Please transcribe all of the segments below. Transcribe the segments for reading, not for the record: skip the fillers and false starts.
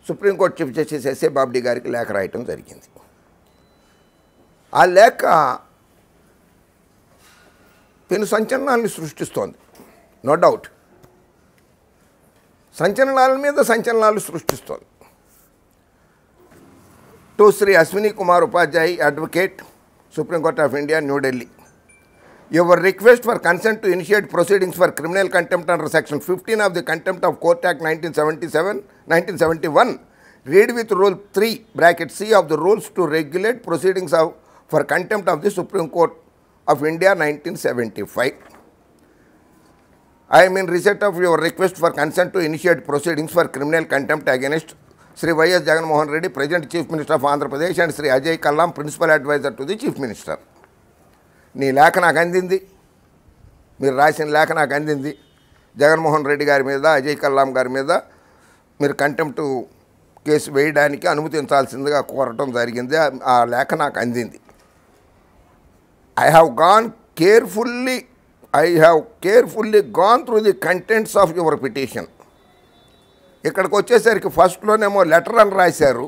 Supreme court chief justice SA బాబ్డీ గారికి లేఖ రాయటం జరిగింది. ఆ లేఖ పెను సంచలనాన్ని సృష్టిస్తోంది. నో డౌట్ సంచలనాల మీద సంచలనాలు సృష్టిస్తోంది. To Shri Ashwini Kumar Upadhyay, advocate, Supreme Court of India, New Delhi. Your request for consent to initiate proceedings for criminal contempt under Section 15 of the Contempt of Court Act 1971, read with Rule 3 bracket C of the rules to regulate proceedings for contempt of the Supreme Court of India 1975. I am in receipt of your request for consent to initiate proceedings for criminal contempt against Sri Y.S. Jagannath Reddy, Present Chief Minister of Andhra Pradesh, and Sri Ajay Kallam, Principal Advisor to the Chief Minister. నీ లేఖ నాకు అందింది, మీరు రాసిన లేఖ నాకు అందింది. జగన్మోహన్ రెడ్డి గారి మీద, అజయ్ కల్లాం గారి మీద మీరు కంటెంప్ట్ కేసు వేయడానికి అనుమతించాల్సిందిగా కోరటం జరిగింది. ఆ లేఖ నాకు అందింది. I have carefully gone through the contents of your petition. ఇక్కడికి వచ్చేసరికి ఫస్ట్లోనేమో లెటర్ అని రాశారు,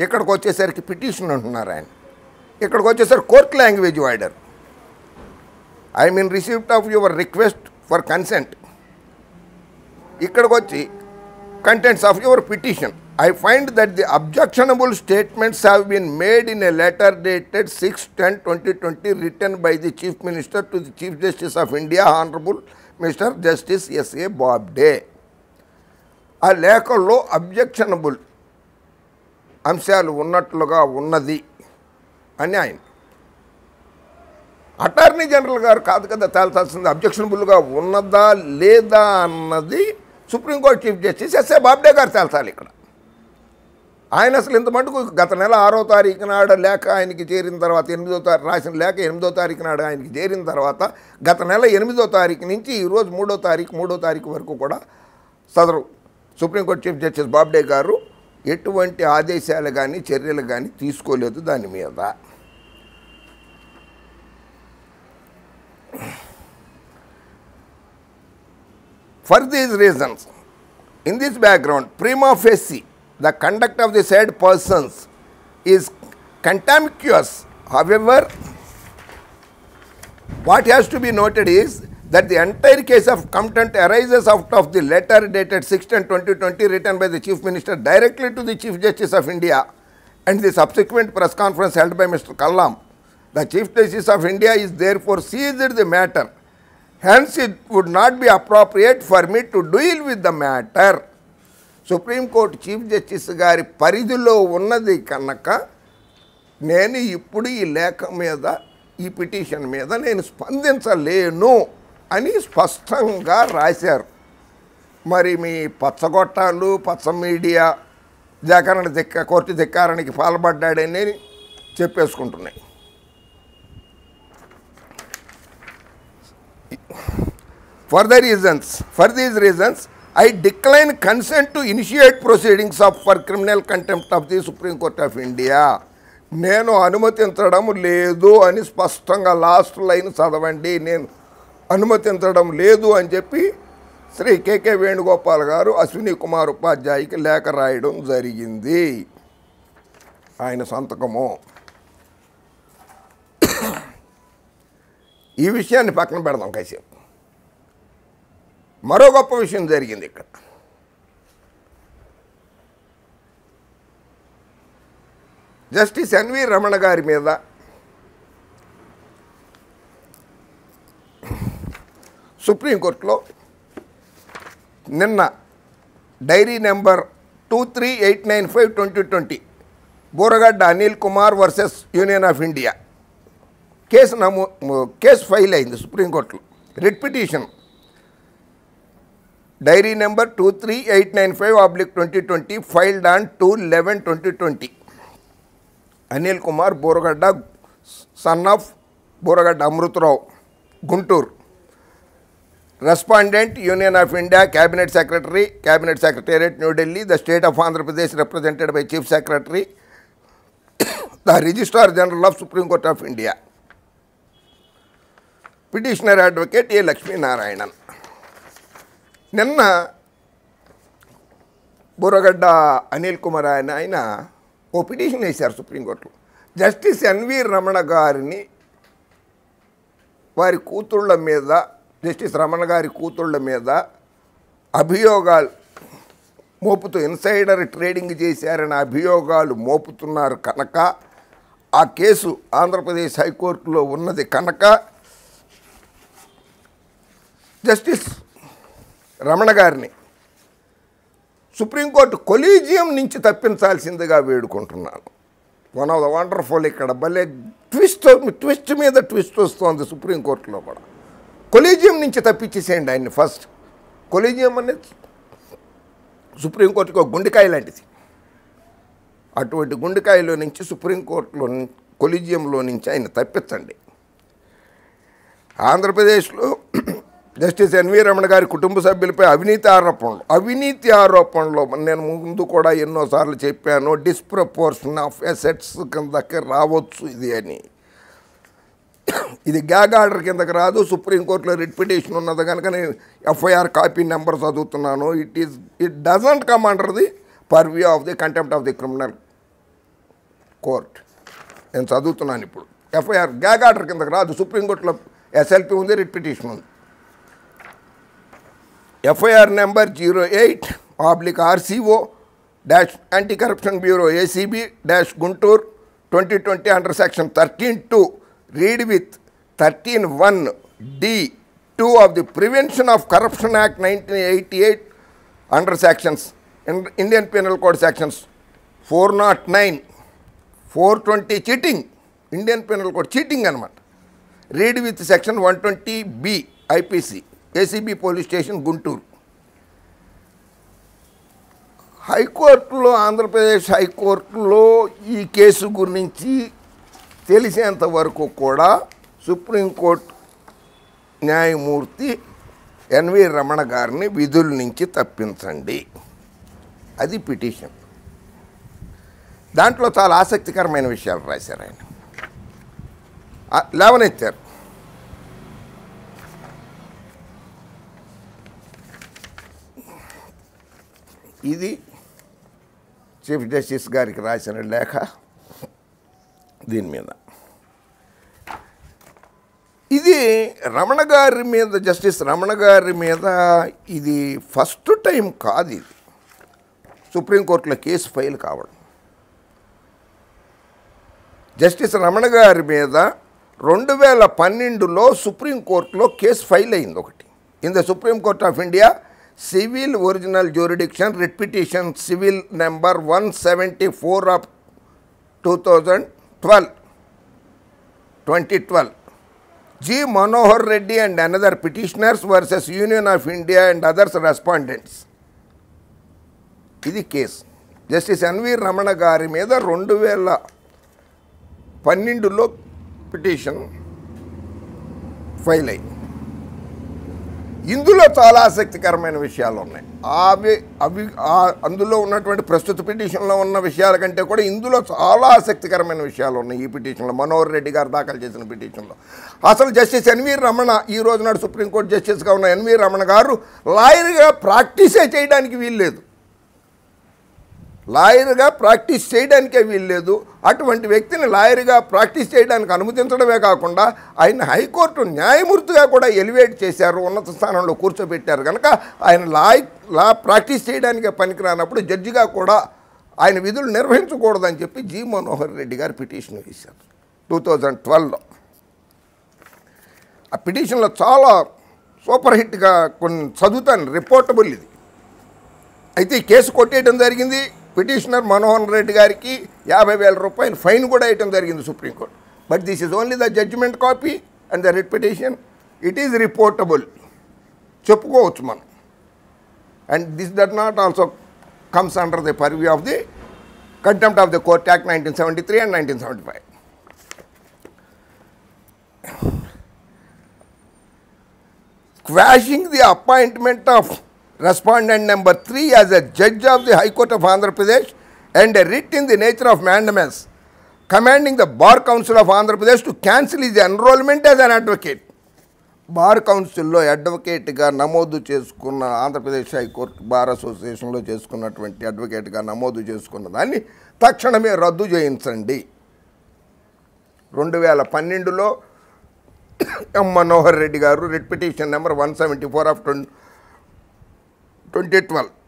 ఇక్కడికి వచ్చేసరికి పిటిషన్ అంటున్నారు ఆయన. ఇక్కడికి వచ్చేసరికి కోర్ట్ లాంగ్వేజ్ వాడారు. I mean receipt of your request for consent, ఇక్కడికి వచ్చి contents of your petition. I find that the objectionable statements have been made in a letter dated 6/10/2020 written by the chief minister to the chief justice of India honourable mister justice SA Bobde. ఆ లేఖల్లో objectionable అంశాలు ఉన్నట్లుగా ఉన్నది అని ఆయన. Attorney general గారు కాదు కదా తేల్చాల్సింది, అబ్జెక్షనబుల్గా ఉన్నదా లేదా అన్నది supreme court chief justice SA Bobde గారు తేల్చాలి. ఇక్కడ ఆయన అసలు ఇంత మటుకు గత నెల 6వ తారీఖు నాడు లేఖ ఆయనకి చేరిన తర్వాత, 8వ తారీఖు రాసిన లేఖ 8వ తారీఖు నాడు ఆయనకి చేరిన తర్వాత, గత నెల 8వ తారీఖు నుంచి ఈరోజు 3వ తారీఖు వరకు కూడా సదరు సుప్రీంకోర్టు చీఫ్ జస్టిస్ బాబ్డే గారు ఎటువంటి ఆదేశాలు కానీ చర్యలు కానీ తీసుకోలేదు దాని మీద. For these reasons, in this background, prima facie, the conduct of the said persons is contemptuous. However, what has to be noted is that the entire case of contempt arises out of the letter dated 6/10/2020 written by the Chief Minister directly to the Chief Justice of India and the subsequent press conference held by Mr. Kallam. The Chief Justice of India is therefore seized the matter. Hence, it would not be appropriate for me to deal with the matter. Supreme Court Chief Justice గారి పరిధిలో ఉన్నది కనుక నేను ఇప్పుడు ఈ లేఖ మీద, ఈ పిటిషన్ మీద నేను స్పందించలేను అని స్పష్టంగా రాశారు. మరి మీ పచ్చగొట్టాలు, పచ్చ మీడియా కోర్టు ధిక్కారానికి పాల్పడ్డాడని చెప్పేసుకుంటున్నాయి. For these reasons, I decline consent to initiate proceedings for criminal contempt of the Supreme Court of India. నేను అనుమతించడం లేదు అని స్పష్టంగా లాస్ట్ లైన్ చదవండి. నేను అనుమతించడం లేదు అని చెప్పి శ్రీ కేకే వేణుగోపాల్ గారు అశ్విని కుమార్ ఉపాధ్యాయకి లేఖ రాయడం జరిగింది. ఆయన సంతకము. ఈ విషయాన్ని పక్కన పెడదాం కాసేపు. మరో గొప్ప విషయం జరిగింది ఇక్కడ. జస్టిస్ ఎన్వి రమణ గారి మీద సుప్రీంకోర్టులో నిన్న dairy number 23895/2020 Boragadda Anil Kumar versus union of India case file అయింది సుప్రీంకోర్టులో. Writ petition dairy number 23895/2020 filed on 2/11/2020. Anil Kumar Boragadda, son of Boragadda Amrutha Rao, Guntur. Respondent, Union of India, Cabinet Secretary, Cabinet Secretariat, New Delhi, the State of Andhra Pradesh represented by Chief Secretary, the Registrar General of Supreme Court of India. Petitioner Advocate A. Lakshmi Narayanan. నిన్న బుర్రగడ్డ అనిల్ కుమార్ ఆయన ఓ petition వేశారు సుప్రీంకోర్టులో. Justice N V Ramana గారిని వారి కూతుళ్ళ మీద, justice Ramana గారి కూతుళ్ళ మీద అభియోగాలు మోపుతూ ఇన్సైడర్ ట్రేడింగ్ చేశారని అభియోగాలు మోపుతున్నారు కనుక, ఆ కేసు ఆంధ్రప్రదేశ్ హైకోర్టులో ఉన్నది కనుక జస్టిస్ రమణ గారిని సుప్రీంకోర్టు కొలీజియం నుంచి తప్పించాల్సిందిగా వేడుకుంటున్నాను. వన్ ఆఫ్ ద వండర్ఫుల్, ఇక్కడ భలే ట్విస్ట్ మీద ట్విస్ట్ వస్తుంది సుప్రీంకోర్టులో కూడా. కొలీజియం నుంచి తప్పించేసేయండి ఆయన్ని ఫస్ట్. కొలీజియం అనేది సుప్రీంకోర్టుకి ఒక గుండెకాయ లాంటిది. అటువంటి గుండెకాయలో నుంచి సుప్రీంకోర్టులో కొలీజియంలో నుంచి ఆయన తప్పించండి. ఆంధ్రప్రదేశ్లో జస్టిస్ ఎన్వి రమణ గారి కుటుంబ సభ్యులపై అవినీతి ఆరోపణలు నేను ముందు కూడా ఎన్నోసార్లు చెప్పాను. డిస్ప్రపోర్షన్ ఆఫ్ అసెట్స్ కిందకి రావచ్చు ఇది అని. ఇది గ్యాగ్ ఆర్డర్ కిందకి రాదు. సుప్రీంకోర్టులో రిట్ పిటిషన్ ఉన్నది కనుక నేను ఎఫ్ఐఆర్ కాపీ నెంబర్ చదువుతున్నాను. It doesn't come under the purview of the contempt of the criminal court. నేను చదువుతున్నాను ఇప్పుడు. ఎఫ్ఐఆర్ గ్యాగ్ ఆర్డర్ కిందకి రాదు. సుప్రీంకోర్టులో ఎస్ఎల్పి ఉంది, రిట్ పిటిషన్ ఉంది. FIR number 08/RCO-Anti-Corruption Bureau ACB-Guntur 2020 under section 13(2) read with 13(1)(d)(2) of the Prevention of Corruption Act 1988 under sections Indian Penal Code sections 409, 420 cheating, Indian Penal Code cheating అనమాట. read with section 120B IPC ACB police station Guntur. హైకోర్టులో, ఆంధ్రప్రదేశ్ హైకోర్టులో ఈ case గురించి తెలిసేంత వరకు కూడా supreme court న్యాయమూర్తి N V Ramana గారిని విధుల నుంచి తప్పించండి, అది పిటిషన్. దాంట్లో చాలా ఆసక్తికరమైన విషయాలు రాశారు ఆయన, లేవనెత్తారు. ఇది చీఫ్ జస్టిస్ గారికి రాసిన లేఖ. దీని మీద ఇది రమణ గారి మీద, జస్టిస్ రమణ గారి మీద ఇది ఫస్ట్ టైం కాదు. ఇది సుప్రీంకోర్టులో కేసు ఫైల్ కావడం. జస్టిస్ రమణ గారి మీద 2012లో సుప్రీంకోర్టులో కేసు ఫైల్ అయింది ఒకటి. In the supreme court of India civil original jurisdiction writ petition civil number 174 of 2012 G. Manohar Reddy and another petitioners versus Union of India and others respondents. ఇది case. Justice N V Ramana గారి మీద 2012లో petition file అయింది. ఇందులో చాలా ఆసక్తికరమైన విషయాలు ఉన్నాయి. అందులో ఉన్నటువంటి ప్రస్తుత పిటిషన్లో ఉన్న విషయాల కంటే కూడా ఇందులో చాలా ఆసక్తికరమైన విషయాలు ఉన్నాయి. ఈ పిటిషన్లో, మనోహర్ రెడ్డి గారు దాఖలు చేసిన పిటిషన్లో అసలు జస్టిస్ ఎన్వి రమణ, ఈ రోజు నాడు సుప్రీంకోర్టు జస్టిస్గా ఉన్న ఎన్వి రమణ గారు లాయర్గా ప్రాక్టీసే చేయడానికి వీల్లేదు. లాయర్గా ప్రాక్టీస్ చేయడానికే వీల్లేదు. అటువంటి వ్యక్తిని లాయర్గా ప్రాక్టీస్ చేయడానికి అనుమతించడమే కాకుండా ఆయన హైకోర్టు న్యాయమూర్తిగా కూడా ఎలివేట్ చేశారు, ఉన్నత స్థానంలో కూర్చోబెట్టారు. కనుక ఆయన లా ప్రాక్టీస్ చేయడానికే పనికిరానప్పుడు జడ్జిగా కూడా ఆయన విధులు నిర్వహించకూడదని చెప్పి జి. మనోహర్ రెడ్డి గారు పిటిషన్ వేశారు 2012లో. ఆ పిటిషన్లో చాలా సూపర్ హిట్గా కొన్ని చదువుతాను, రిపోర్టబుల్ ఇది. అయితే ఈ కేసు కొట్టేయడం జరిగింది. పిటిషనర్ మనోహర్ రెడ్డి గారికి 50,000 రూపాయలు ఫైన్ కూడా వేయటం జరిగింది supreme court. But this is only the judgment copy and the writ petition. It is reportable, చెప్పుకోవచ్చు మనం. And this does not also comes under the purview of the contempt of the court act 1973 and 1975. Quashing the appointment of respondent number 3 as a judge of the High Court of Andhra Pradesh and a writ in the nature of mandamus commanding the Bar Council of Andhra Pradesh to cancel his enrollment as an advocate. Bar కౌన్సిల్లో అడ్వకేట్గా నమోదు చేసుకున్న Andhra Pradesh high court bar అసోసియేషన్లో చేసుకున్నటువంటి అడ్వకేట్గా నమోదు చేసుకున్న దాన్ని తక్షణమే రద్దు చేయించండి. 2012లో ఎం మనోహర్ రెడ్డి గారు రిట్ పిటిషన్ నెంబర్ 174 ఆఫ్ 2012